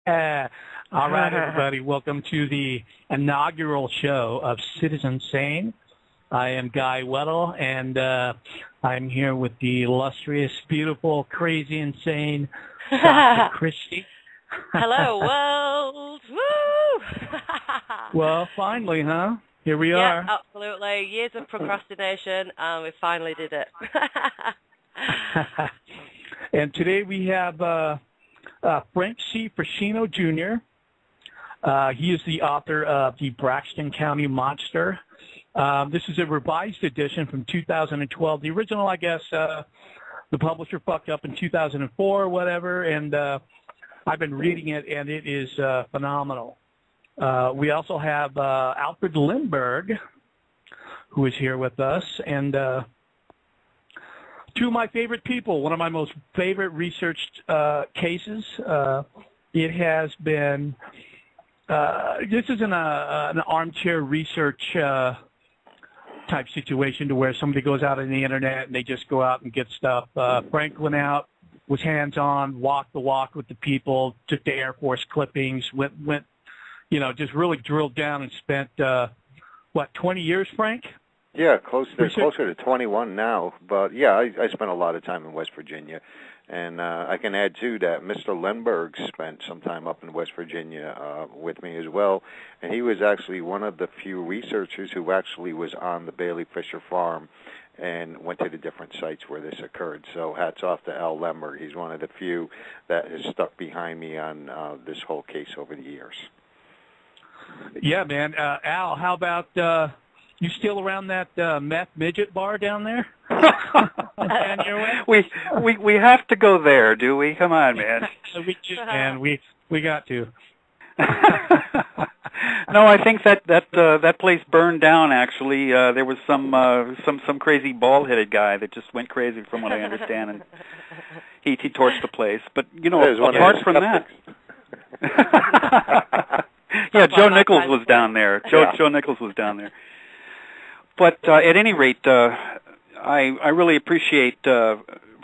All right, everybody. Welcome to the inaugural show of Citizen Sane. I am Guy Weddle, and I'm here with the illustrious, beautiful, crazy, insane Dr. Christie. Hello, world. Woo! Well, finally, huh? Here we are. Yeah, absolutely. Years of procrastination, and we finally did it. And today we have Frank C. Frascino, Jr. He is the author of the Braxton County Monster. This is a revised edition from 2012. The original, I guess, the publisher fucked up in 2004 or whatever, and I've been reading it, and it is phenomenal. We also have Alfred Lindbergh, who is here with us, and two of my favorite people, one of my most favorite researched cases. It has been, this isn't an armchair research type situation to where somebody goes out on the internet and they just go out and get stuff. Frank went out, was hands-on, walked the walk with the people, took the Air Force clippings, went, just really drilled down and spent, 20 years, Frank? Yeah, closer to 21 now. But, yeah, I spent a lot of time in West Virginia. And I can add, too, that Mr. Lindbergh spent some time up in West Virginia with me as well. And he was actually one of the few researchers who actually was on the Bailey Fisher farm and went to the different sites where this occurred. So hats off to Al Lindbergh. He's one of the few that has stuck behind me on this whole case over the years. Yeah, man. Al, how about you still around that meth midget bar down there? we have to go there, do we? Come on, man. We got to. No, I think that place burned down. Actually, there was some crazy bald-headed guy that just went crazy, from what I understand, and he torched the place. But apart from that. Yeah, Joe Nichols was down there. Joe Nichols was down there. But at any rate, I really appreciate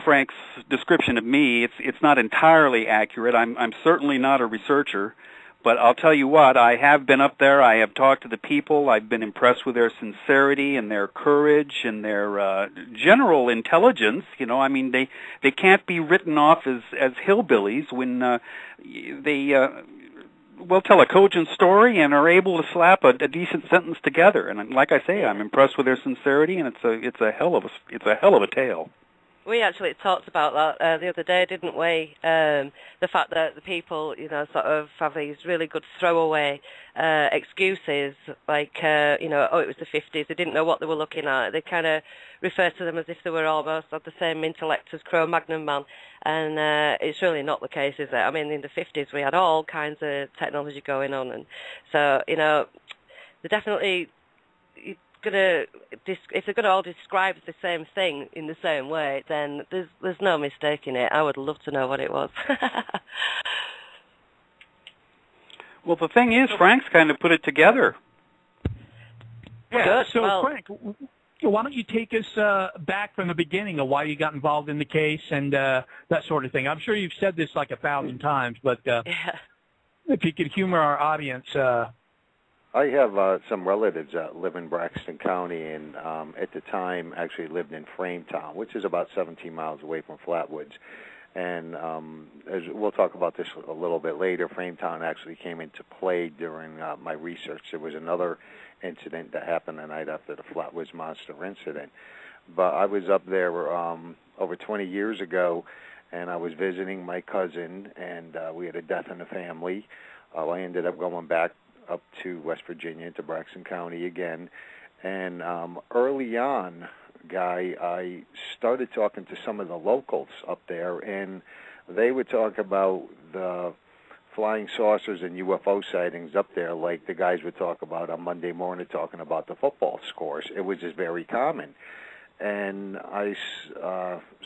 Frank's description of me. It's not entirely accurate. I'm certainly not a researcher, but I'll tell you what, I have been up there. I have talked to the people. I've been impressed with their sincerity and their courage and their general intelligence. I mean, they can't be written off as hillbillies when they will tell a cogent story and are able to slap a decent sentence together. And like I say, I'm impressed with their sincerity, and it's a hell of a tale. We actually talked about that the other day, didn't we? The fact that the people, sort of have these really good throwaway excuses, like, it was the 50s, they didn't know what they were looking at. They kind of refer to them as if they were almost of the same intellect as Cro-Magnon man, and it's really not the case, is it? I mean, in the 50s we had all kinds of technology going on, and so, they definitely... if they're going to all describe the same thing in the same way, then there's no mistaking it. I would love to know what it was. Well, the thing is, Frank's kind of put it together. Yeah. So, Frank, why don't you take us back from the beginning of why you got involved in the case and that sort of thing? I'm sure you've said this like 1,000 times, but if you could humor our audience. I have some relatives that live in Braxton County, and at the time actually lived in Frametown, which is about 17 miles away from Flatwoods. And as we'll talk about this a little bit later, Frametown actually came into play during my research. There was another incident that happened the night after the Flatwoods Monster incident. But I was up there over 20 years ago, and I was visiting my cousin, and we had a death in the family. I ended up going back up to West Virginia, to Braxton County again. And early on, Guy, I started talking to some of the locals up there, and they would talk about the flying saucers and UFO sightings up there like the guys would talk about on Monday morning talking about the football scores. It was just very common. And I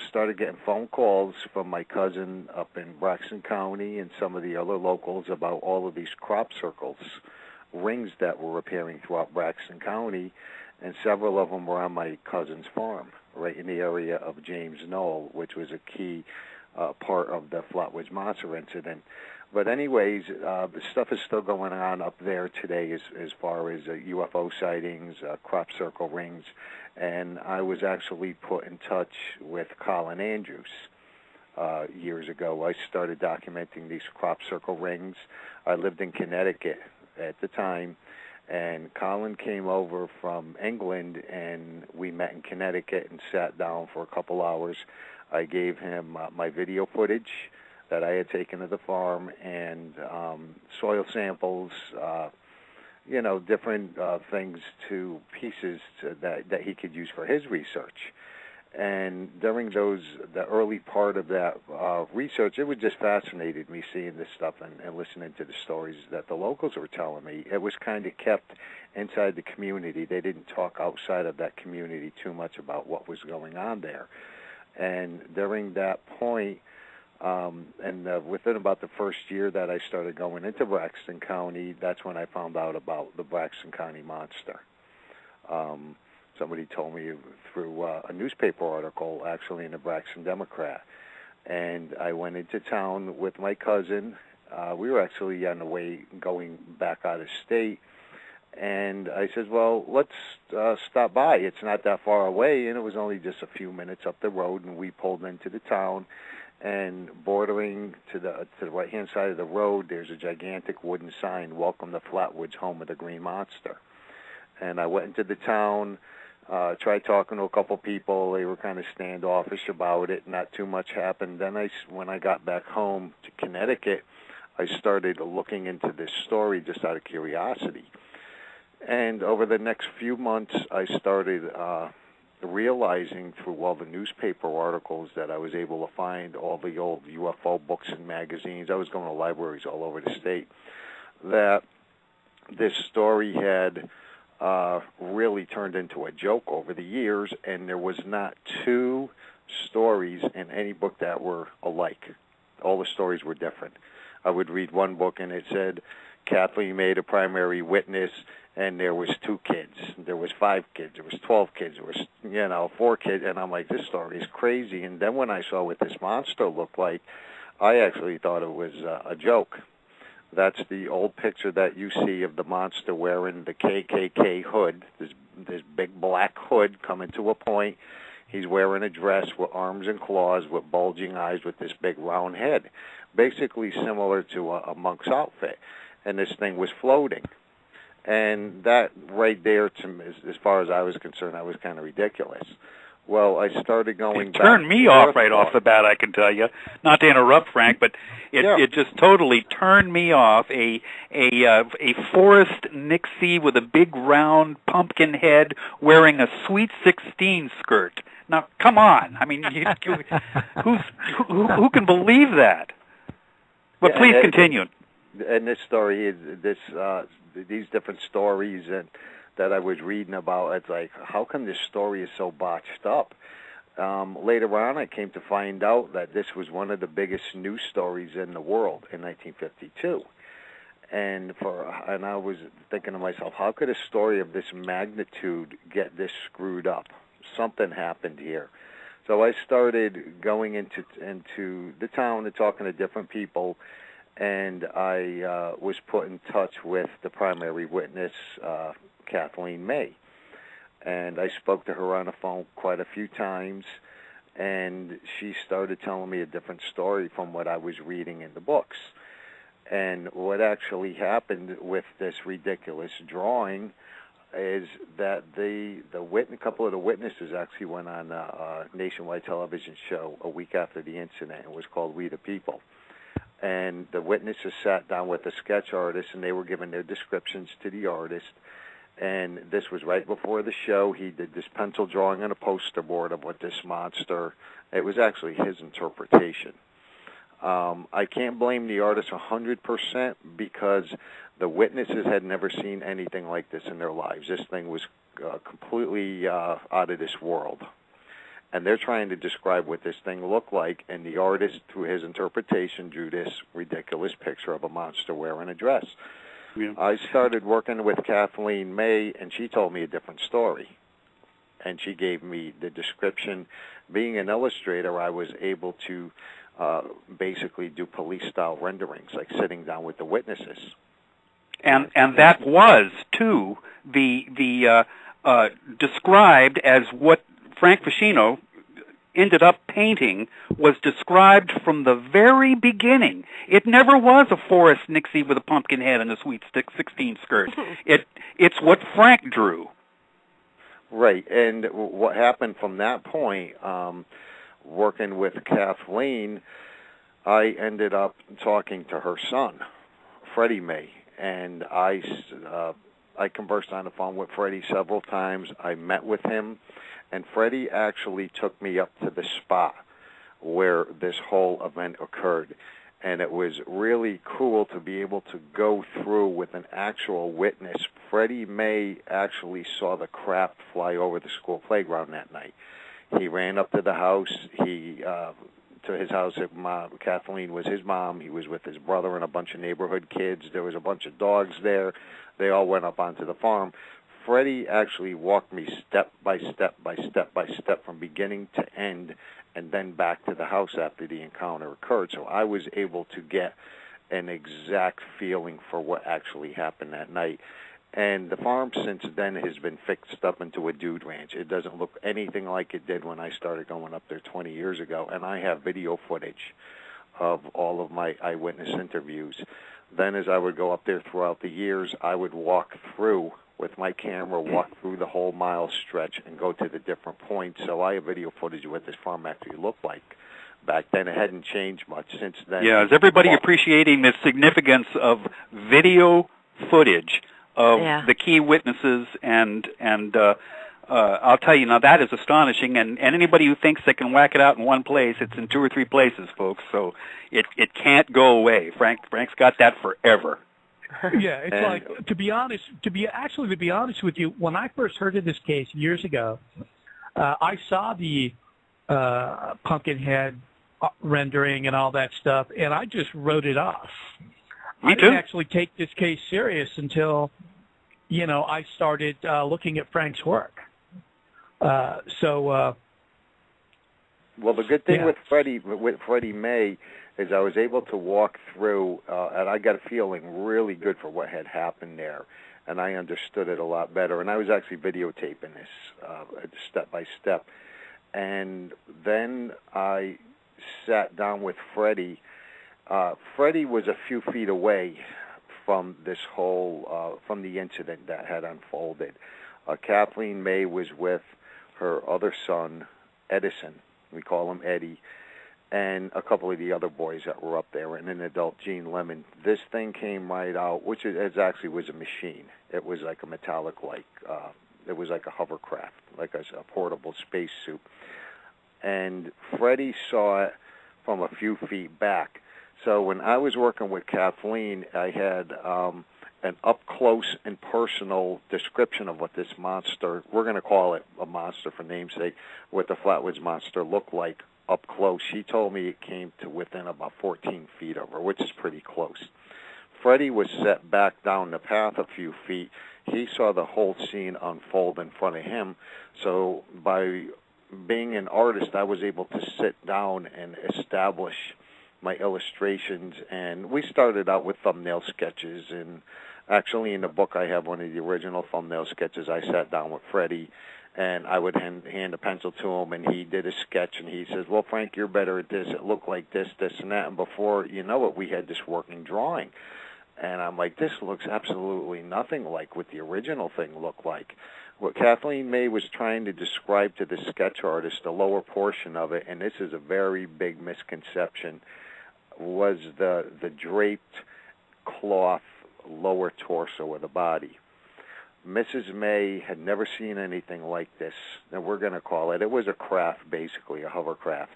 started getting phone calls from my cousin up in Braxton County and some of the other locals about all of these crop circles, rings that were appearing throughout Braxton County, and several of them were on my cousin's farm, right in the area of James Knoll, which was a key part of the Flatwoods Monster incident. But anyways, the stuff is still going on up there today as far as UFO sightings, crop circle rings, and I was actually put in touch with Colin Andrews years ago. I started documenting these crop circle rings. I lived in Connecticut at the time, and Colin came over from England, and we met in Connecticut and sat down for a couple hours. I gave him my video footage that I had taken to the farm and soil samples, different things pieces that he could use for his research. And during the early part of that research, it was just fascinated me seeing this stuff and listening to the stories that the locals were telling me. It was kind of kept inside the community. They didn't talk outside of that community too much about what was going on there. And during that point, within about the first year that I started going into Braxton County, that's when I found out about the Braxton County Monster. Somebody told me through a newspaper article, actually in the Braxton Democrat. And I went into town with my cousin. We were actually on the way going back out of state. And I said, well, let's stop by. It's not that far away. And it was only just a few minutes up the road. And we pulled into the town. And bordering to the right-hand side of the road, there's a gigantic wooden sign, "Welcome to Flatwoods, home of the Green Monster." And I went into the town, tried talking to a couple people. They were kind of standoffish about it. Not too much happened. Then when I got back home to Connecticut, I started looking into this story just out of curiosity. And over the next few months, I started realizing through all the newspaper articles that I was able to find, all the old UFO books and magazines, I was going to libraries all over the state, that this story had really turned into a joke over the years, and there was not two stories in any book that were alike. All the stories were different. I would read one book and it said Kathleen made a primary witness, and there was 2 kids, there was 5 kids, there was 12 kids, there was 4 kids, and I'm like, this story is crazy. And then when I saw what this monster looked like, I actually thought it was a joke. That's the old picture that you see of the monster wearing the KKK hood, this big black hood coming to a point. He's wearing a dress with arms and claws, with bulging eyes, with this big round head, basically similar to a monk's outfit. And this thing was floating. And that right there, as far as I was concerned, that was kind of ridiculous. Well, I started going back. It turned me off right off the bat, I can tell you. Not to interrupt, Frank, but it just totally turned me off. A Forrest Nixie with a big round pumpkin head wearing a Sweet 16 skirt. Now, come on. I mean, who can believe that? But please continue. And this story is these different stories that I was reading about. It's like, how come this story is so botched up? Later on, I came to find out that this was one of the biggest news stories in the world in 1952. And I was thinking to myself, how could a story of this magnitude get this screwed up? Something happened here. So I started going into the town and talking to different people. And I was put in touch with the primary witness, Kathleen May. And I spoke to her on the phone quite a few times, and she started telling me a different story from what I was reading in the books. And what actually happened with this ridiculous drawing is that a couple of the witnesses actually went on a nationwide television show a week after the incident. It was called We the People. And the witnesses sat down with the sketch artist, and they were giving their descriptions to the artist. And this was right before the show. He did this pencil drawing on a poster board of what this monster. It was actually his interpretation. I can't blame the artist 100% because the witnesses had never seen anything like this in their lives. This thing was completely out of this world. And they're trying to describe what this thing looked like, and the artist, through his interpretation, drew this ridiculous picture of a monster wearing a dress. Yeah. I started working with Kathleen May, and she told me a different story. And she gave me the description. Being an illustrator, I was able to basically do police-style renderings, like sitting down with the witnesses. And that was, too, the described as what Frank Ficino ended up painting was described from the very beginning. It never was a Forrest Nixie with a pumpkin head and a Sweet 16 skirt. It's what Frank drew. Right, and what happened from that point, working with Kathleen, I ended up talking to her son, Freddie May, and I conversed on the phone with Freddie several times. I met with him, and Freddie actually took me up to the spot where this whole event occurred. And it was really cool to be able to go through with an actual witness. Freddie May actually saw the craft fly over the school playground that night. He ran up to the house. To his house. Kathleen was his mom. He was with his brother and a bunch of neighborhood kids. There was a bunch of dogs there. They all went up onto the farm. Freddie actually walked me step by step by step by step from beginning to end, and then back to the house after the encounter occurred. So I was able to get an exact feeling for what actually happened that night. And the farm since then has been fixed up into a dude ranch. It doesn't look anything like it did when I started going up there 20 years ago. And I have video footage of all of my eyewitness interviews. Then as I would go up there throughout the years, I would walk through with my camera, walk through the whole mile stretch and go to the different points. So I have video footage of what this farm actually looked like. Back then, it hadn't changed much since then. Yeah, is everybody appreciating the significance of video footage of the key witnesses? And I'll tell you, now that is astonishing. And anybody who thinks they can whack it out in one place, it's in 2 or 3 places, folks. So it can't go away. Frank's got that forever. Yeah, it's like, to be honest with you, when I first heard of this case years ago, I saw the Pumpkinhead rendering and all that stuff, and I just wrote it off. Me I too. didn't actually take this case serious until, I started looking at Frank's work. Well, the good thing with Freddie May is I was able to walk through, and I got a feeling really good for what had happened there, and I understood it a lot better. And I was actually videotaping this step by step. And then I sat down with Freddie. Freddie was a few feet away from this whole, from the incident that had unfolded. Kathleen May was with her other son, Edison. We call him Eddie. And a couple of the other boys that were up there, and an adult, Gene Lemon. This thing came right out, which it actually was a machine. It was like a metallic, it was like a hovercraft, like a portable spacesuit. And Freddie saw it from a few feet back. So when I was working with Kathleen, I had an up-close and personal description of what this monster, we're going to call it a monster for namesake, what the Flatwoods Monster looked like up close. She told me it came to within about 14 feet of her, which is pretty close. Freddie was set back down the path a few feet. He saw the whole scene unfold in front of him. So by being an artist, I was able to sit down and establish my illustrations. And we started out with thumbnail sketches. And actually in the book I have one of the original thumbnail sketches. I sat down with Freddie, and I would hand a pencil to him, and he did a sketch, and he says, well, Frank, you're better at this. It looked like this, this, and that. And before you know it, we had this working drawing. And I'm like, this looks absolutely nothing like what the original thing looked like. What Kathleen May was trying to describe to the sketch artist, the lower portion of it, and this is a very big misconception, was the draped cloth lower torso of the body. Mrs. May had never seen anything like this, and we're going to call it. It was a craft, basically, a hovercraft.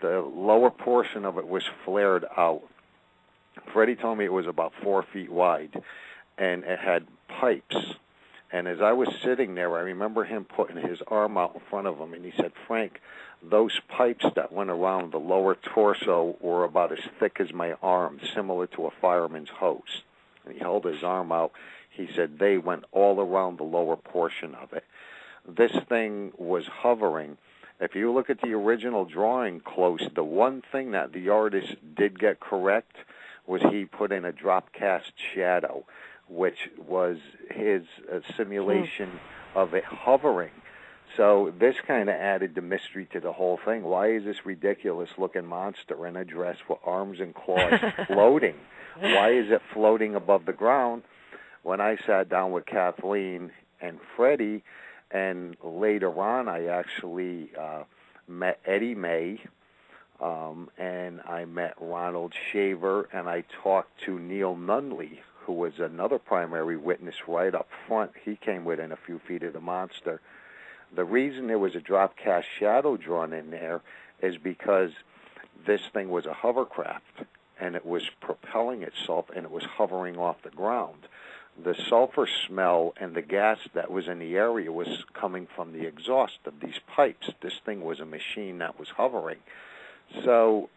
The lower portion of it was flared out. Freddie told me it was about 4 feet wide, and it had pipes. And as I was sitting there, I remember him putting his arm out in front of him, and he said, Frank, those pipes that went around the lower torso were about as thick as my arm, similar to a fireman's hose. And he held his arm out. He said they went all around the lower portion of it. This thing was hovering, If you look at the original drawing close, the one thing that the artist did get correct was he put in a drop cast shadow, which was his simulation of it hovering. So this kind of added the mystery to the whole thing. Why is this ridiculous-looking monster in a dress with arms and claws floating? Why is it floating above the ground? When I sat down with Kathleen and Freddie, and later on I actually met Eddie May, and I met Ronald Shaver, and I talked to Neil Nunley, who was another primary witness right up front. He came within a few feet of the monster. The reason there was a drop cast shadow drawn in there is because this thing was a hovercraft, and it was propelling itself, and it was hovering off the ground. The sulfur smell and the gas that was in the area was coming from the exhaust of these pipes. This thing was a machine that was hovering. So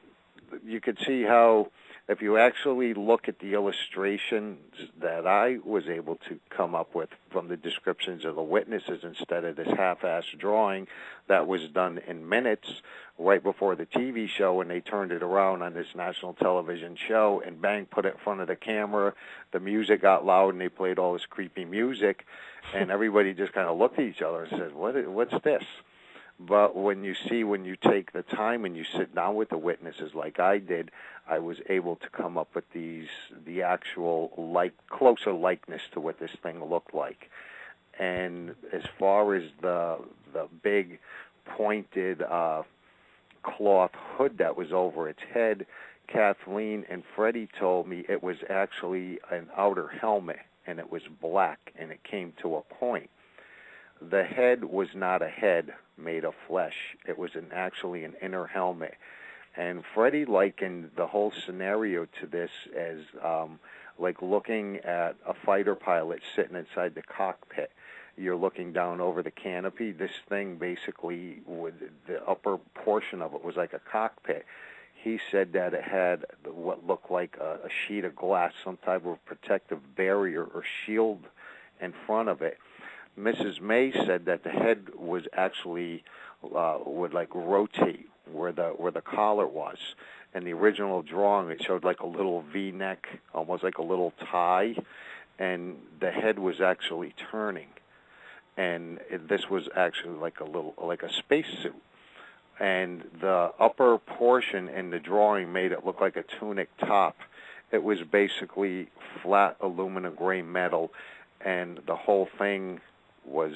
you could see how, if you actually look at the illustrations that I was able to come up with from the descriptions of the witnesses instead of this half-assed drawing that was done in minutes right before the TV show, and they turned it around on this national television show and bang, put it in front of the camera. The music got loud and they played all this creepy music, and everybody just kind of looked at each other and said, what's this? But when you take the time and you sit down with the witnesses like I did, I was able to come up with the actual closer likeness to what this thing looked like. And as far as the big pointed cloth hood that was over its head, Kathleen and Freddie told me it was actually an outer helmet, and it was black, and it came to a point. The head was not a head made of flesh. It was actually an inner helmet. And Freddie likened the whole scenario to this as like looking at a fighter pilot sitting inside the cockpit. You're looking down over the canopy. This thing basically, the upper portion of it was like a cockpit. He said that it had what looked like a sheet of glass, some type of protective barrier or shield in front of it. Mrs. May said that the head was actually would like rotate where the collar was. In the original drawing, it showed like a little V-neck, almost like a little tie, and the head was actually turning. And this was actually like a spacesuit. And the upper portion in the drawing made it look like a tunic top. It was basically flat aluminum gray metal, and the whole thing was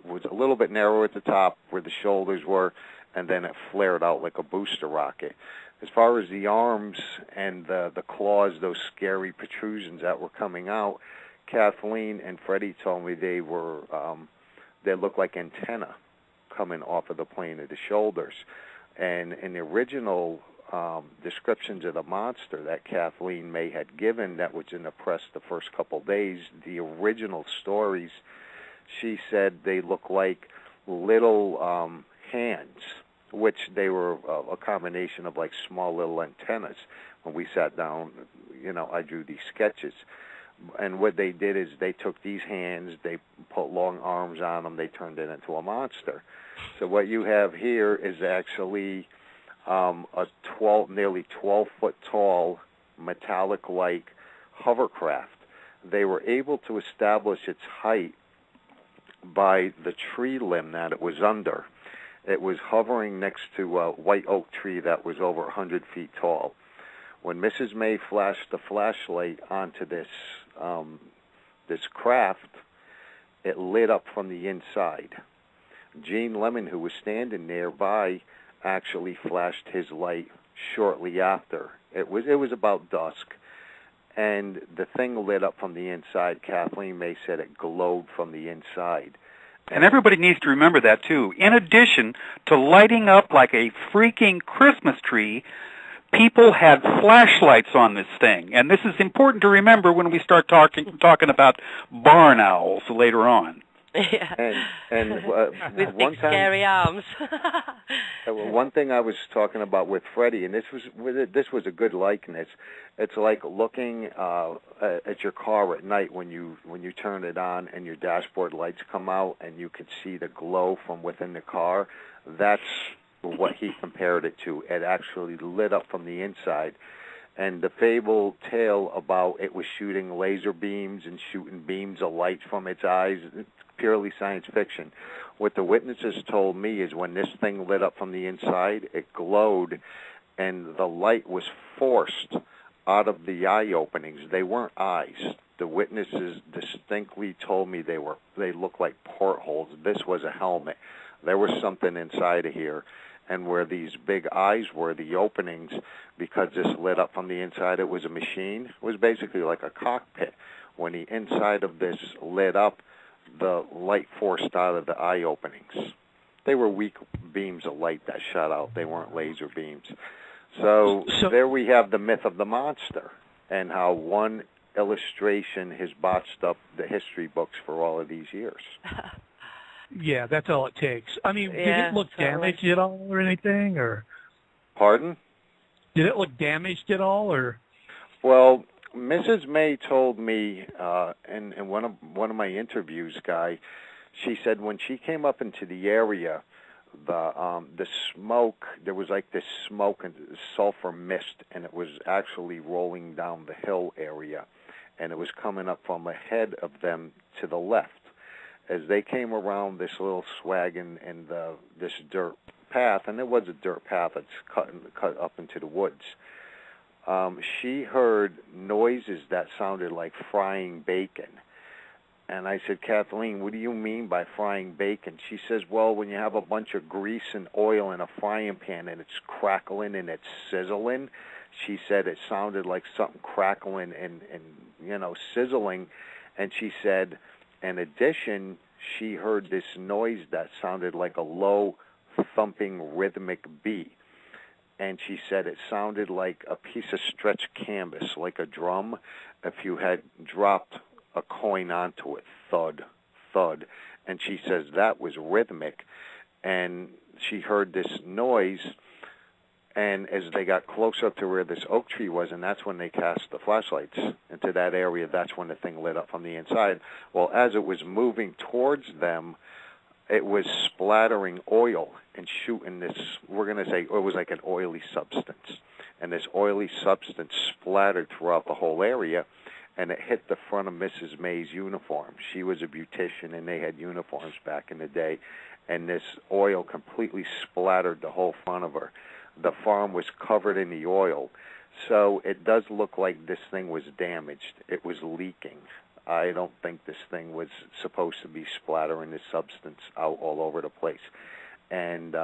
a little bit narrow at the top where the shoulders were, and then it flared out like a booster rocket. As far as the arms and the claws, those scary protrusions that were coming out, Kathleen and Freddie told me they looked like antenna coming off of the plane of the shoulders. And in the original descriptions of the monster that Kathleen May had given that was in the press the first couple days, the original stories, she said they look like little hands, which they were a combination of like small little antennas. When we sat down, I drew these sketches. And what they did is they took these hands, they put long arms on them, they turned it into a monster. So what you have here is actually a nearly 12-foot tall, metallic-like hovercraft. They were able to establish its height by the tree limb that it was under. It was hovering next to a white oak tree that was over 100 feet tall. When Mrs. May flashed the flashlight onto this craft, it lit up from the inside. Gene Lemon, who was standing nearby, actually flashed his light shortly after. It was about dusk, and the thing lit up from the inside. Kathleen May said it glowed from the inside. And everybody needs to remember that, too. In addition to lighting up like a freaking Christmas tree, people had flashlights on this thing. And this is important to remember when we start talking about barn owls later on. Yeah. And with one big time, scary arms. one thing I was talking about with Freddie, and this was a good likeness. It's like looking at your car at night when you turn it on and your dashboard lights come out and you could see the glow from within the car. That's what he compared it to. It actually lit up from the inside. And the fable tale about it was shooting laser beams and shooting beams of light from its eyes, it's purely science fiction. What the witnesses told me is when this thing lit up from the inside, it glowed, and the light was forced out of the eye openings. They weren't eyes. The witnesses distinctly told me they looked like portholes. This was a helmet. There was something inside of here. And where these big eyes were, the openings, because this lit up from the inside, it was a machine. It was basically like a cockpit. When the inside of this lit up, the light forced out of the eye openings. They were weak beams of light that shot out. They weren't laser beams. So there we have the myth of the monster and how one illustration has botched up the history books for all of these years. Yeah, that's all it takes. I mean, did it look damaged at all or anything? Or Pardon? Did it look damaged at all? Or Well, Mrs. May told me in one of my interviews, Guy, she said when she came up into the area, the smoke, there was like this smoke and sulfur mist, and it was actually rolling down the hill area, and it was coming up from ahead of them to the left. As they came around this little swag and this dirt path, and it was a dirt path that's cut up into the woods, she heard noises that sounded like frying bacon. And I said, Kathleen, what do you mean by frying bacon? She says, well, when you have a bunch of grease and oil in a frying pan and it's crackling and it's sizzling, she said it sounded like something crackling and sizzling. And she said, in addition, she heard this noise that sounded like a low, thumping, rhythmic beat. And she said it sounded like a piece of stretched canvas, like a drum, if you had dropped a coin onto it, thud, thud. And she says that was rhythmic. And she heard this noise, and as they got closer up to where this oak tree was, and that's when they cast the flashlights into that area, that's when the thing lit up from the inside. Well, as it was moving towards them, it was splattering oil and shooting this, we're going to say, it was like an oily substance. And this oily substance splattered throughout the whole area, and it hit the front of Mrs. May's uniform. She was a beautician, and they had uniforms back in the day. And this oil completely splattered the whole front of her. The farm was covered in the oil. So it does look like this thing was damaged. It was leaking. I don't think this thing was supposed to be splattering this substance out all over the place. And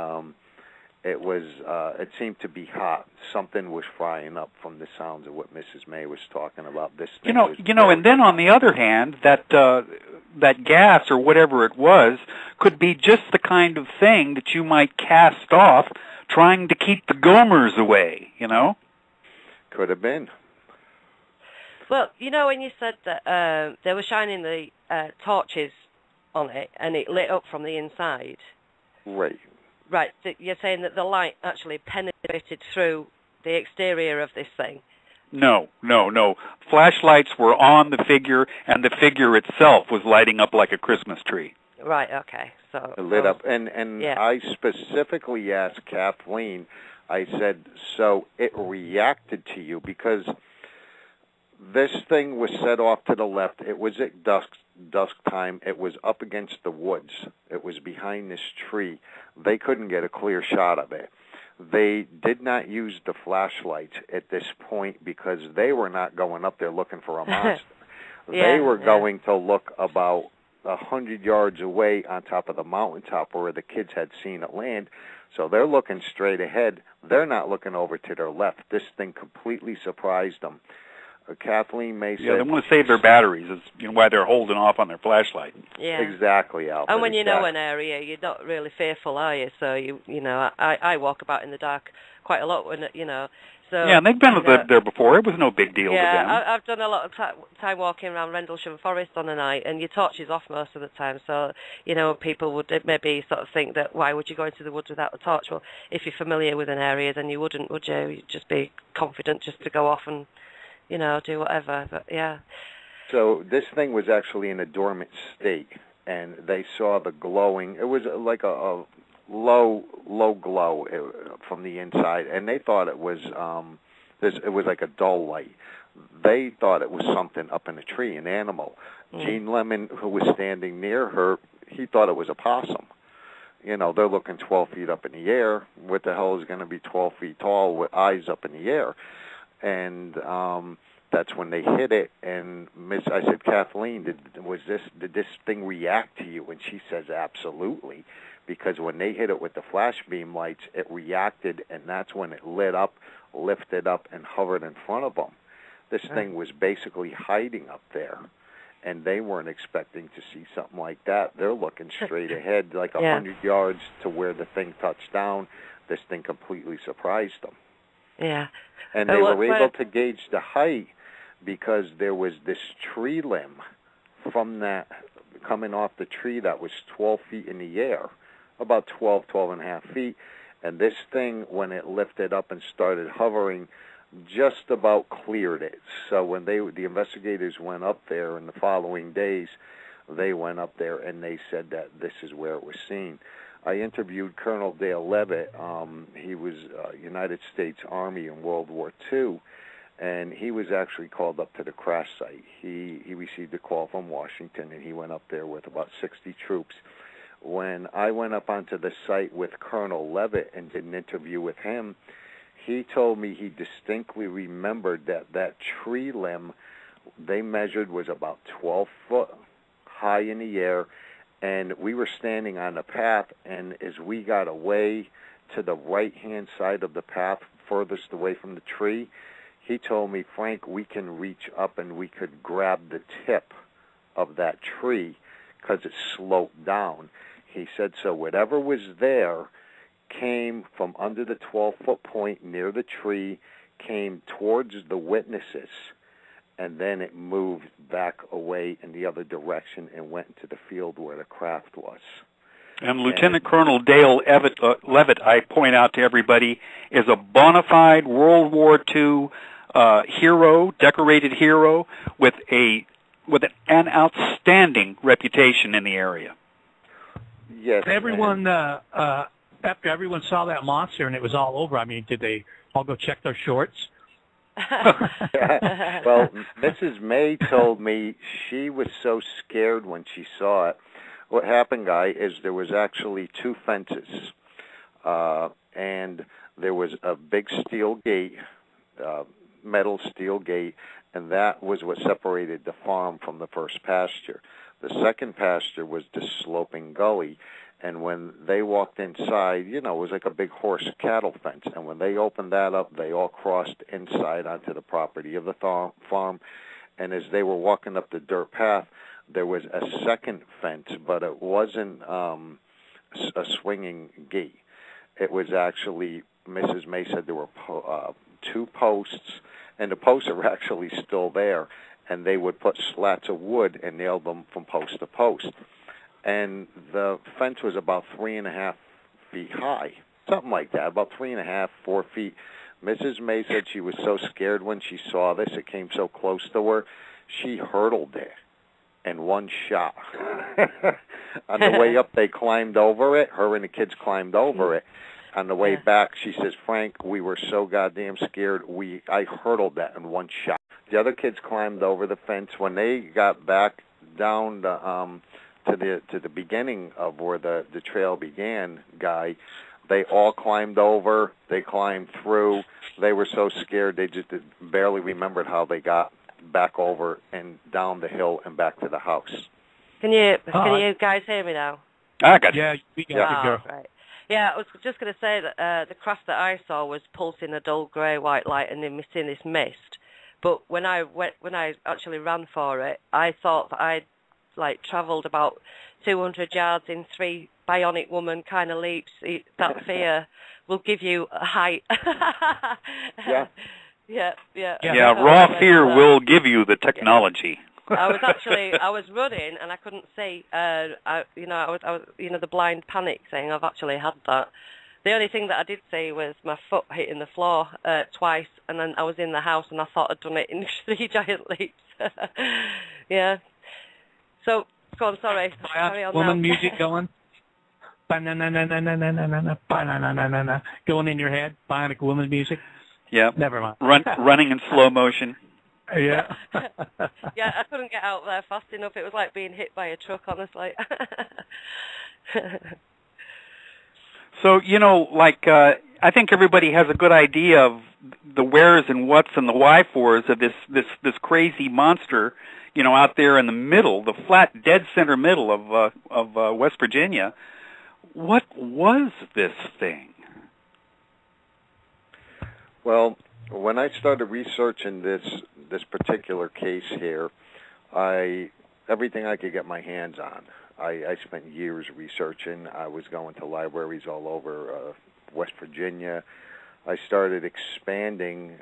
it seemed to be hot. Something was frying up from the sounds of what Mrs. May was talking about. This thing and then on the other hand, that gas or whatever it was could be just the kind of thing that you might cast off trying to keep the gomers away, Could have been. Well, when you said that they were shining the torches on it and it lit up from the inside. Right. Right, you're saying that the light actually penetrated through the exterior of this thing? No. Flashlights were on the figure, and the figure itself was lighting up like a Christmas tree. Right, okay. So it lit up. And yeah. I specifically asked Kathleen, I said, so it reacted to you because this thing was set off to the left. It was at dusk time. It was up against the woods. It was behind this tree. They couldn't get a clear shot of it. They did not use the flashlights at this point because they were not going up there looking for a monster. They were going to look about 100 yards away on top of the mountaintop where the kids had seen it land. So they're looking straight ahead. They're not looking over to their left. This thing completely surprised them. Kathleen May said... Yeah, they want to save their batteries. Is why they're holding off on their flashlight. Yeah. Exactly, Alfred. And when you know an area, you're not really fearful, are you? So, I walk about in the dark quite a lot when, So, yeah, and they've been there before. It was no big deal to them. Yeah, I've done a lot of time walking around Rendlesham Forest on a night, and your torch is off most of the time. So, people would maybe sort of think that why would you go into the woods without a torch? Well, if you're familiar with an area, then you wouldn't, would you? You'd just be confident just to go off and, do whatever. But, yeah. So this thing was actually in a dormant state, and they saw the glowing. It was like a low glow from the inside, and they thought it was it was like a dull light. They thought it was something up in a tree, an animal. Gene Lemon, who was standing near her, he thought it was a possum. They're looking 12 feet up in the air. What the hell is going to be 12 feet tall with eyes up in the air? And that's when they hit it. And I said, Kathleen, did this thing react to you? And she says, absolutely. Because when they hit it with the flash beam lights, it reacted, and that's when it lit up, lifted up, and hovered in front of them. This thing was basically hiding up there, and they weren't expecting to see something like that. They're looking straight ahead, like 100 yards to where the thing touched down. This thing completely surprised them. Yeah. And they were able to gauge the height because there was this tree limb from that coming off the tree that was 12 feet in the air. About 12 and a half feet, and this thing, when it lifted up and started hovering, just about cleared it. So when the investigators went up there in the following days, they went up there and they said that this is where it was seen. I interviewed Colonel Dale Levitt. He was United States Army in World War II, and he was actually called up to the crash site. He received a call from Washington, and he went up there with about 60 troops. When I went up onto the site with Colonel Levitt and did an interview with him, he told me he distinctly remembered that tree limb they measured was about 12 foot high in the air, and we were standing on the path, and as we got away to the right-hand side of the path, furthest away from the tree, he told me, Frank, we can reach up and we could grab the tip of that tree because it sloped down. He said, so whatever was there came from under the 12-foot point near the tree, came towards the witnesses, and then it moved back away in the other direction and went into the field where the craft was. And Lieutenant Colonel Dale Levitt, I point out to everybody, is a bona fide World War II hero, decorated hero, with an outstanding reputation in the area. Yes. Everyone, after everyone saw that monster and it was all over, I mean, did they all go check their shorts? Well, Mrs. May told me she was so scared when she saw it. What happened, Guy, is there was actually two fences, and there was a big steel gate, metal steel gate, and that was what separated the farm from the first pasture. The second pasture was the sloping gully, and when they walked inside, it was like a big horse cattle fence, and when they opened that up, they all crossed inside onto the property of the farm, and as they were walking up the dirt path, there was a second fence, but it wasn't a swinging gate. It was actually, Mrs. May said there were two posts, and the posts are actually still there, and they would put slats of wood and nail them from post to post. And the fence was about 3.5 feet high, something like that, about 3.5, 4 feet. Mrs. May said she was so scared when she saw this, it came so close to her, she hurdled it in one shot. On the way up, they climbed over it. Her and the kids climbed over it. On the way back, she says, Frank, we were so goddamn scared, I hurdled that in one shot. The other kids climbed over the fence. When they got back down to the beginning of where the trail began, Guy, they all climbed over. They climbed through. They were so scared they just barely remembered how they got back over and down the hill and back to the house. Can you guys hear me now? I got you. Yeah, we got you, girl. Right. Yeah, I was just going to say that the craft that I saw was pulsing a dull grey white light and emitting this mist, But when I actually ran for it, I thought that I'd like travelled about 200 yards in 3 bionic woman kind of leaps. That fear will give you a height. Yeah. Raw fear will give you the technology. I was running and I couldn't see. I was the blind panic thing. I've actually had that. The only thing that I did see was my foot hitting the floor twice, and then I was in the house and I thought I'd done it in 3 giant leaps. Yeah. So, go on, sorry. Carry on woman now. music going. Going in your head. Bionic woman music. Yeah. Never mind. Running in slow motion. Yeah. Yeah, I couldn't get out there fast enough. It was like being hit by a truck, honestly. So, I think everybody has a good idea of the wheres and whats and the why-fors of this crazy monster, out there in the middle, the flat, dead center middle of West Virginia. What was this thing? Well, when I started researching this particular case here, everything I could get my hands on. I spent years researching. I was going to libraries all over West Virginia. I started expanding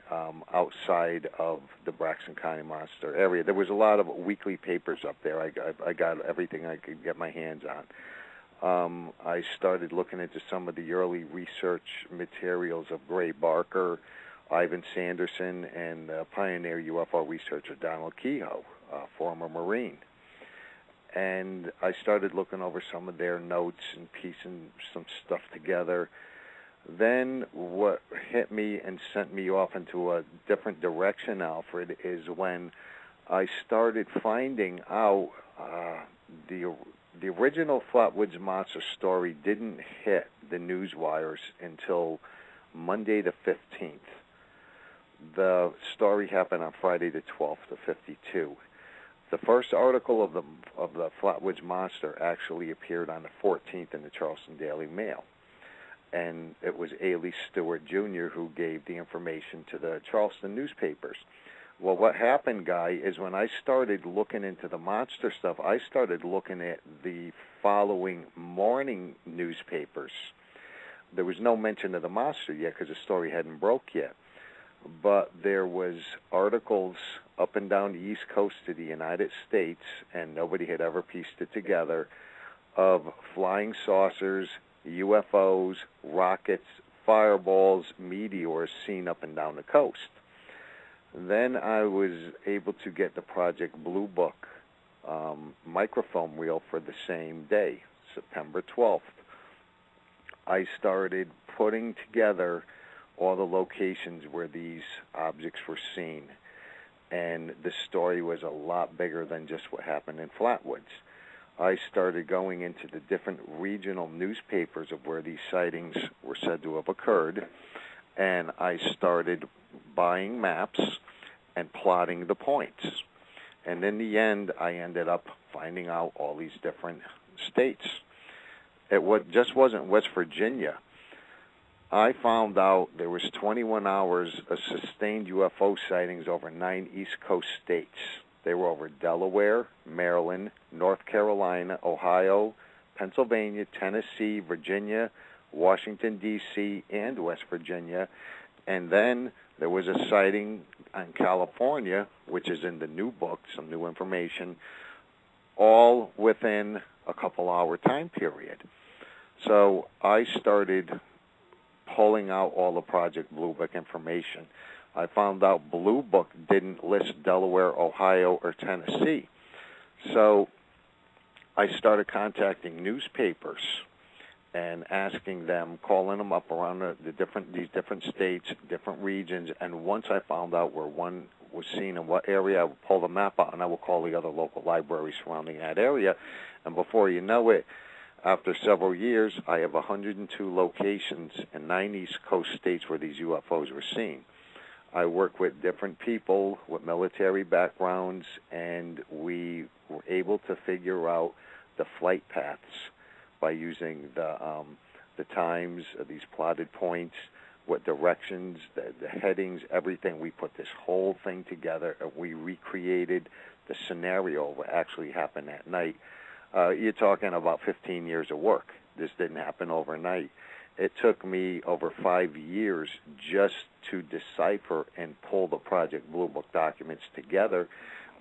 outside of the Braxton County Monster area. There was a lot of weekly papers up there. I got everything I could get my hands on. I started looking into some of the early research materials of Gray Barker, Ivan Sanderson, and pioneer UFO researcher Donald Kehoe, former Marine. And I started looking over some of their notes and piecing some stuff together. Then what hit me and sent me off into a different direction, Alfred, is when I started finding out the original Flatwoods Monster story didn't hit the news wires until Monday the 15th. The story happened on Friday the 12th of 52. The first article of the Flatwoods Monster actually appeared on the 14th in the Charleston Daily Mail. And it was Ailey Stewart, Jr., who gave the information to the Charleston newspapers. Well, what happened, Guy, is when I started looking into the monster stuff, I started looking at the following morning newspapers. There was no mention of the monster yet because the story hadn't broke yet. But there was articles up and down the East Coast of the United States, and nobody had ever pieced it together, of flying saucers, UFOs, rockets, fireballs, meteors seen up and down the coast. Then I was able to get the Project Blue Book microfilm reel for the same day, September 12th. I started putting together all the locations where these objects were seen, and the story was a lot bigger than just what happened in Flatwoods. I started going into the different regional newspapers of where these sightings were said to have occurred, and I started buying maps and plotting the points. And in the end, I ended up finding out all these different states. It just wasn't West Virginia. I found out there was 21 hours of sustained UFO sightings over 9 East Coast states. They were over Delaware, Maryland, North Carolina, Ohio, Pennsylvania, Tennessee, Virginia, Washington, D.C., and West Virginia. And then there was a sighting in California, which is in the new book, some new information, all within a couple-hour time period. So I started pulling out all the Project Blue Book information. I found out Blue Book didn't list Delaware, Ohio, or Tennessee. So I started contacting newspapers and asking them, calling them up around these different states, different regions, and once I found out where one was seen in what area, I would pull the map out and I would call the other local libraries surrounding that area, and before you know it, after several years, I have 102 locations in 9 East Coast states where these UFOs were seen. I work with different people with military backgrounds, and we were able to figure out the flight paths by using the times of these plotted points. what directions, the headings, everything. We put this whole thing together, and we recreated the scenario of what actually happened that night. You're talking about 15 years of work. This didn't happen overnight. It took me over 5 years just to decipher and pull the Project Blue Book documents together,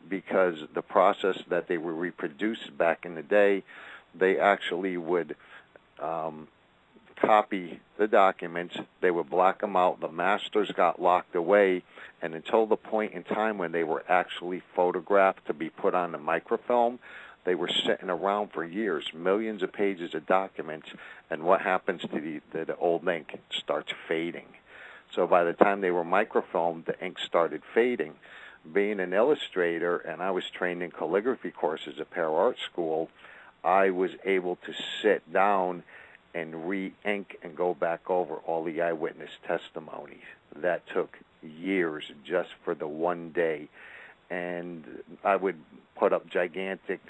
because the process that they were reproduced back in the day, they actually would copy the documents, they would black them out, the masters got locked away, and until the point in time when they were actually photographed to be put on the microfilm, they were sitting around for years, millions of pages of documents, and what happens to the old ink? It starts fading. So by the time they were microfilmed, the ink started fading. Being an illustrator, and I was trained in calligraphy courses at Para Art School, I was able to sit down and re-ink and go back over all the eyewitness testimonies. That took years just for the one day. And I would put up gigantic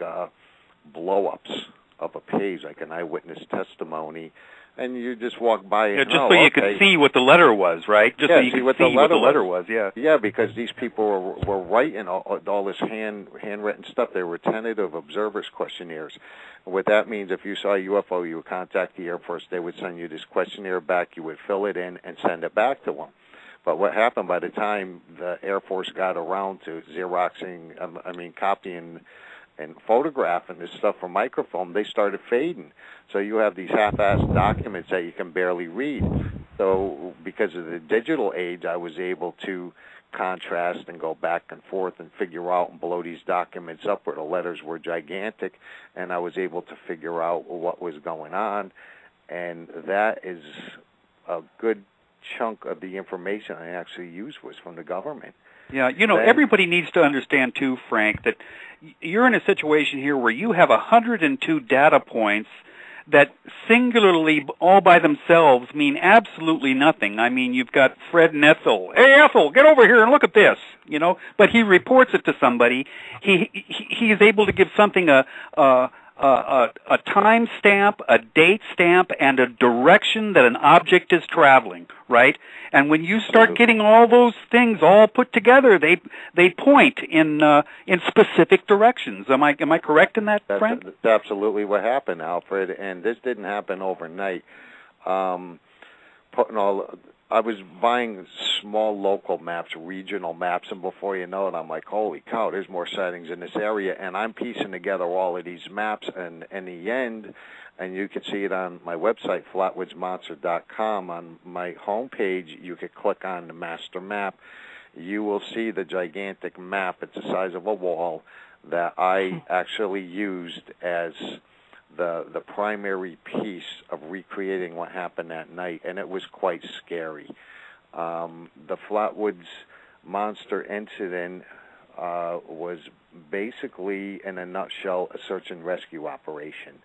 blow-ups of a page, like an eyewitness testimony, and you just walk by and just so you could see what the letter was, right? Just so you could see what the letter was. Yeah, because these people were writing all this handwritten stuff. They were tentative observers questionnaires. What that means, if you saw a UFO, you would contact the Air Force. They would send you this questionnaire back. You would fill it in and send it back to them. But what happened by the time the Air Force got around to copying and photographing this stuff from microfilm, they started fading. So you have these half-assed documents that you can barely read. So because of the digital age, I was able to contrast and go back and forth and figure out and blow these documents up where the letters were gigantic, and I was able to figure out what was going on. And that is a good chunk of the information I actually used was from the government. Yeah, everybody needs to understand, too, Frank, that you're in a situation here where you have 102 data points that singularly, all by themselves, mean absolutely nothing. I mean, you've got Fred and Ethel. Hey, Ethel, get over here and look at this, But he reports it to somebody. He is able to give something a time stamp, a date stamp, and a direction that an object is traveling, right? And when you start getting all those things all put together, they point in specific directions. Am I correct in that, Frank? That's absolutely what happened, Alfred. And this didn't happen overnight. I was buying small local maps, regional maps, and before you know it, I'm like, holy cow, there's more sightings in this area, and I'm piecing together all of these maps, and in the end, and you can see it on my website, flatwoodsmonster.com. On my homepage, you could click on the master map. You will see the gigantic map. It's the size of a wall that I actually used as the primary piece of recreating what happened that night, and it was quite scary. The Flatwoods Monster incident was basically, in a nutshell, a search and rescue operation.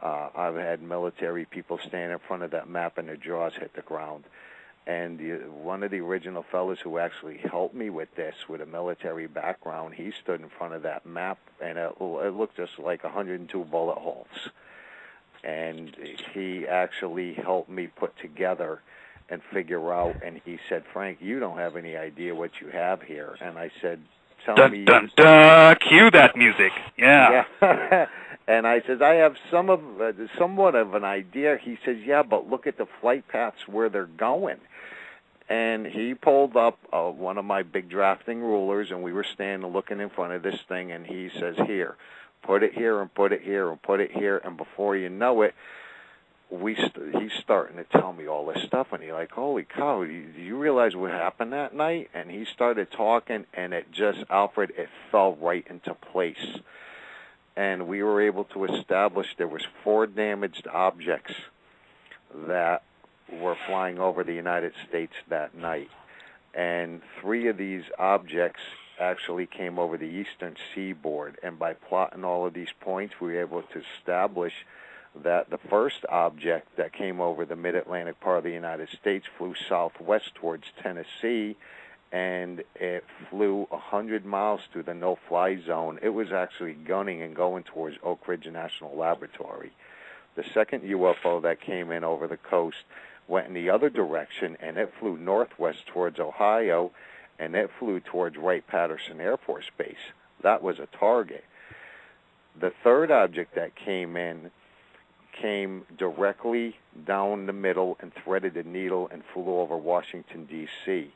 I've had military people stand in front of that map and their jaws hit the ground. And one of the original fellows who actually helped me with this, with a military background, he stood in front of that map, and it looked just like 102 bullet holes. And he actually helped me put together and figure out, and he said, Frank, you don't have any idea what you have here. And I said, tell me. Dun, dun, cue that music. Yeah. And I said, I have somewhat of an idea. He says, yeah, but look at the flight paths where they're going. And he pulled up one of my big drafting rulers, and we were standing looking in front of this thing, and he says, here, put it here and put it here and put it here. And before you know it, he's starting to tell me all this stuff, and he's like, holy cow, do you realize what happened that night? And he started talking, and Alfred, it fell right into place. And we were able to establish there was 4 damaged objects that were flying over the United States that night. And 3 of these objects actually came over the eastern seaboard. And by plotting all of these points, we were able to establish that the first object that came over the mid-Atlantic part of the United States flew southwest towards Tennessee, and it flew 100 miles through the no-fly zone. It was actually gunning and going towards Oak Ridge National Laboratory. The second UFO that came in over the coast went in the other direction, and it flew northwest towards Ohio, and it flew towards Wright-Patterson Air Force Base. That was a target. The third object that came in came directly down the middle and threaded a needle and flew over Washington, D.C.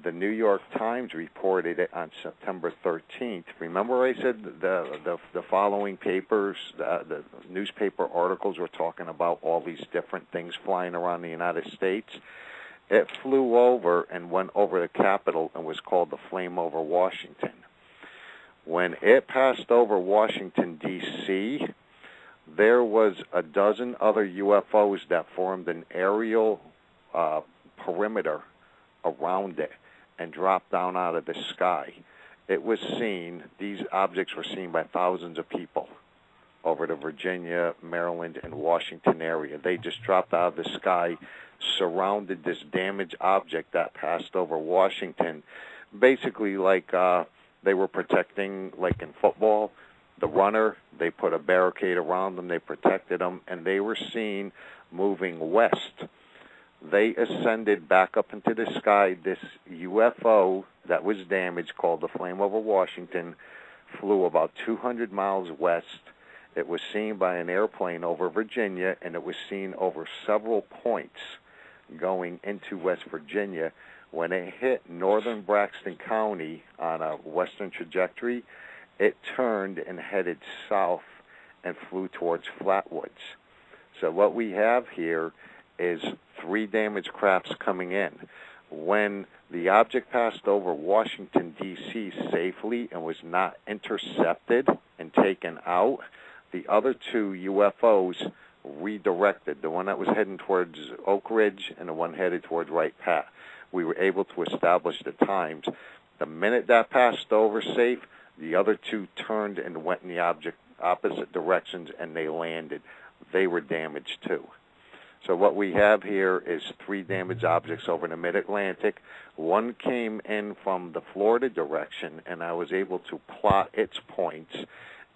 The New York Times reported it on September 13th. Remember I said the following papers, the newspaper articles were talking about all these different things flying around the United States? It flew over and went over the Capitol and was called the Flame over Washington. When it passed over Washington, D.C., there was a dozen other UFOs that formed an aerial perimeter around it and dropped down out of the sky. It was seen, these objects were seen by thousands of people over the Virginia, Maryland, and Washington area. They just dropped out of the sky, surrounded this damaged object that passed over Washington, basically like they were protecting, like in football, the runner. They put a barricade around them, they protected them, and they were seen moving west. They ascended back up into the sky. This UFO that was damaged, called the Flame over Washington, flew about 200 miles west. It was seen by an airplane over Virginia, and it was seen over several points going into West Virginia. When it hit northern Braxton County on a western trajectory, it turned and headed south and flew towards Flatwoods. So what we have here is 3 damaged crafts coming in. When the object passed over Washington, D.C. safely and was not intercepted and taken out, the other 2 UFOs redirected, the one that was heading towards Oak Ridge and the one headed towards Wright-Pat. We were able to establish the times. The minute that passed over safe, the other 2 turned and went in the opposite directions, and they landed. They were damaged too. So what we have here is 3 damaged objects over the mid-Atlantic. One came in from the Florida direction, and I was able to plot its points,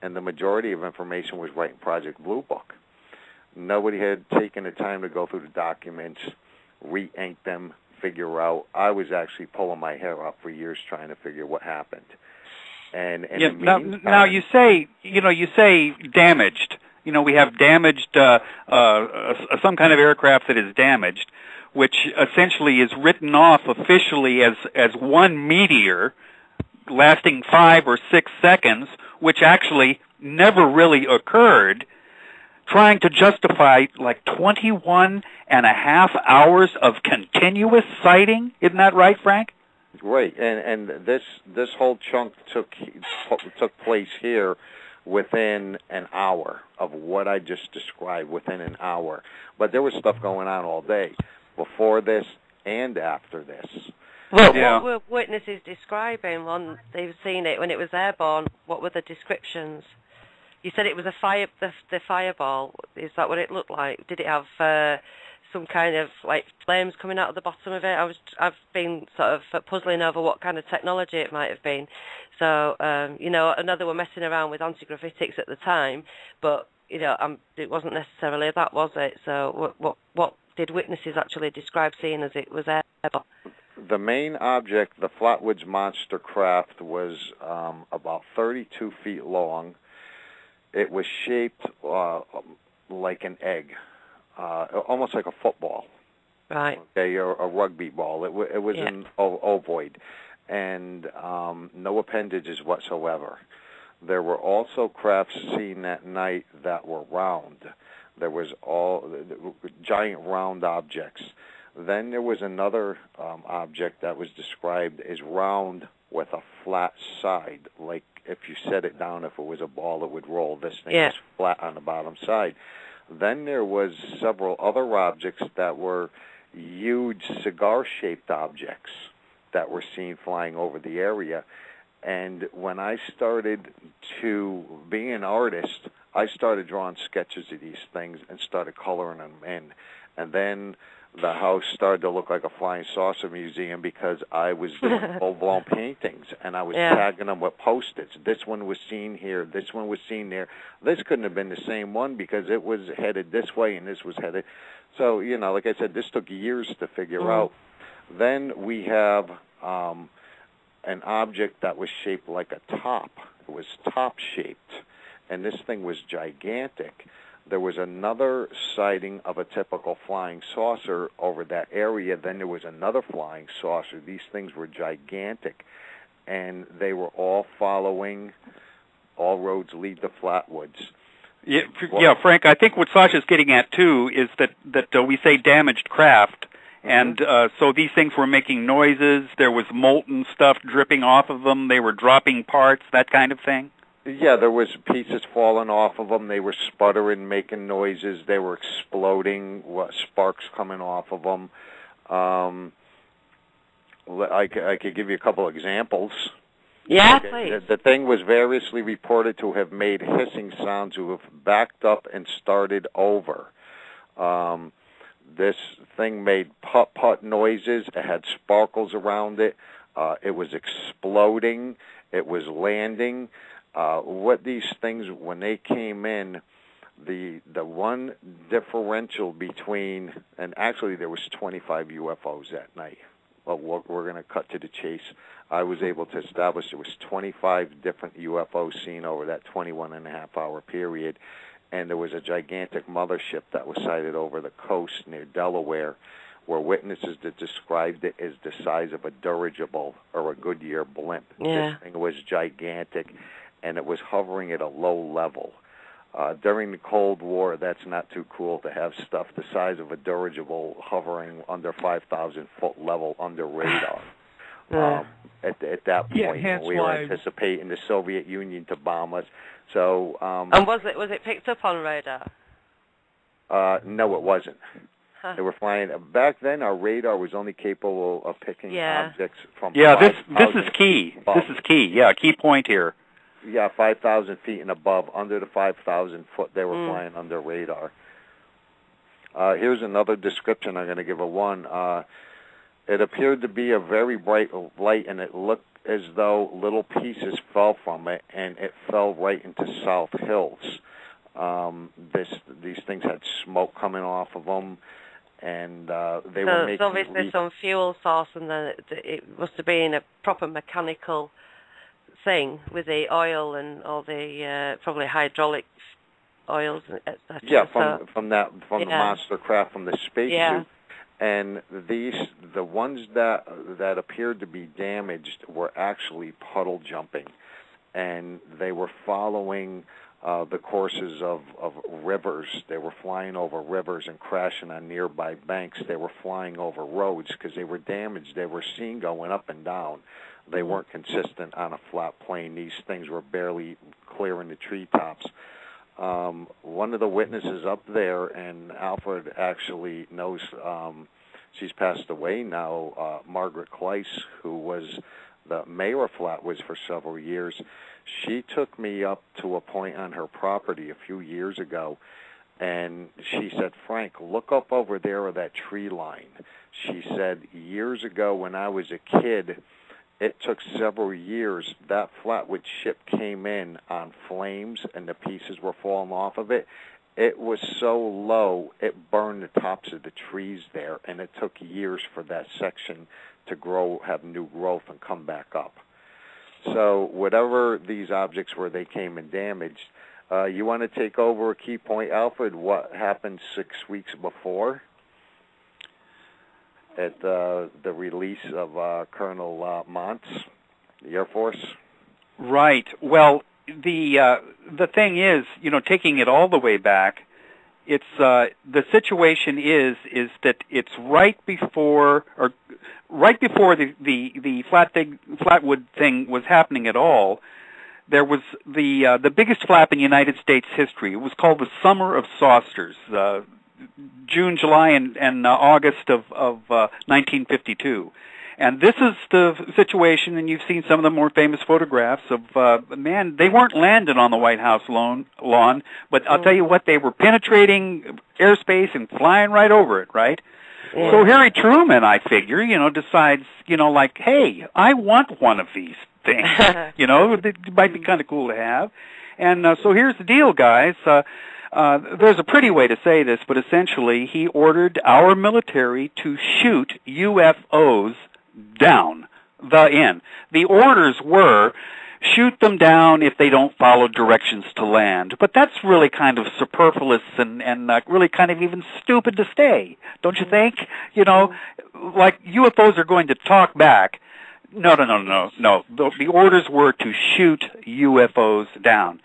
and the majority of information was right in Project Blue Book. Nobody had taken the time to go through the documents, re-ink them, figure out. I was actually pulling my hair out for years trying to figure what happened. And now you say damaged. We have damaged, some kind of aircraft that is damaged, which essentially is written off officially as one meteor lasting 5 or 6 seconds, which actually never really occurred, trying to justify like 21 and a half hours of continuous sighting. Isn't that right, Frank? Right, and this whole chunk took place here within an hour of what I just described, within an hour. But there was stuff going on all day, before this and after this. Well, what were witnesses describing when they've seen it, when it was airborne? What were the descriptions? You said it was the fireball. Is that what it looked like? Did it have some kind of like flames coming out of the bottom of it? I've been sort of puzzling over what kind of technology it might have been. So I know they were messing around with anti-gravitics at the time, but it wasn't necessarily that, was it? So what did witnesses actually describe seeing as it was airborne? The main object, the Flatwoods Monster craft, was about 32 feet long. It was shaped like an egg, almost like a football. Right. Okay, or a rugby ball. It was an ovoid, and no appendages whatsoever. There were also crafts seen that night that were round. There was all giant round objects. Then there was another object that was described as round with a flat side, like if you set it down, if it was a ball, it would roll. This thing was flat on the bottom side. Then there was several other objects that were huge cigar-shaped objects that were seen flying over the area. And when I started to be an artist, I started drawing sketches of these things and started coloring them in. And then the house started to look like a flying saucer museum because I was doing full-blown paintings, and I was tagging them with Post-its. This one was seen here. This one was seen there. This couldn't have been the same one because it was headed this way and this was headed. So, you know, like I said, this took years to figure out. Then we have an object that was shaped like a top. It was top-shaped, and this thing was gigantic. There was another sighting of a typical flying saucer over that area. Then there was another flying saucer. These things were gigantic, and they were all following All Roads Lead to Flatwoods. Yeah, Frank, I think what Sacha's getting at, too, is that we say damaged craft, and so these things were making noises. There was molten stuff dripping off of them. They were dropping parts, that kind of thing. Yeah, there was pieces falling off of them. They were sputtering, making noises. They were exploding, sparks coming off of them. I could give you a couple examples. Yeah, please. The thing was variously reported to have made hissing sounds, to have backed up and started over. This thing made putt-putt noises. It had sparkles around it. It was exploding. It was landing. What these things, when they came in, the one differential between, and actually there was 25 UFOs that night. Well, we're going to cut to the chase. I was able to establish there was 25 different UFOs seen over that 21-and-a-half-hour period, and there was a gigantic mothership that was sighted over the coast near Delaware, where witnesses that described it as the size of a dirigible or a Goodyear blimp. Yeah. This thing was gigantic, and it was hovering at a low level. During the Cold War, that's not too cool to have stuff the size of a dirigible hovering under 5,000-foot level under radar. At that point, we were anticipating the Soviet Union to bomb us. So, and was it picked up on radar? No, it wasn't. They were flying. Back then, our radar was only capable of picking objects from. Yeah, this is key. This is key. Yeah, key point here. Yeah, 5,000 feet and above. Under the 5,000 foot, they were flying under radar. Here's another description I'm going to give of one. It appeared to be a very bright light, and it looked as though little pieces fell from it, and it fell right into South Hills. These things had smoke coming off of them, and they were making... So obviously some fuel source, and then it must have been a proper mechanical thing with the oil and all the probably hydraulic oils, etc. Yeah, from the monster craft, from the spacesuit. And the ones that appeared to be damaged were actually puddle jumping, and they were following the courses of rivers. They were flying over rivers and crashing on nearby banks. They were flying over roads because they were damaged. They were seen going up and down. They weren't consistent on a flat plane. These things were barely clearing the treetops. One of the witnesses up there, and Alfred actually knows, she's passed away now, Margaret Kleiss, who was the mayor of Flatwoods for several years. She took me up to a point on her property a few years ago, and she said, Frank, look up over there at that tree line. She said, years ago when I was a kid, it took several years. That Flatwood ship came in on flames, and the pieces were falling off of it. It was so low, it burned the tops of the trees there, and it took years for that section to grow, have new growth, and come back up. So whatever these objects were, they came and damaged. You want to take over a key point, Alfred? What happened 6 weeks before at the release of Colonel Montz, the Air Force? Right. Well, the thing is, taking it all the way back, it's the situation is that it's right before the Flatwood thing was happening at all. There was the biggest flap in United States history. It was called the Summer of Saucers, June, July, and August of 1952. And this is the situation, and you've seen some of the more famous photographs of, they weren't landing on the White House lawn, but I'll tell you what, they were penetrating airspace and flying right over it, right? Yeah. So Harry Truman, I figure, decides, like, hey, I want one of these things. It might be kind of cool to have. And so here's the deal, guys. There's a pretty way to say this, but essentially he ordered our military to shoot UFOs down. The orders were shoot them down if they don't follow directions to land. But that's really kind of superfluous and really kind of even stupid to say, don't you think? Like UFOs are going to talk back. No. The orders were to shoot UFOs down.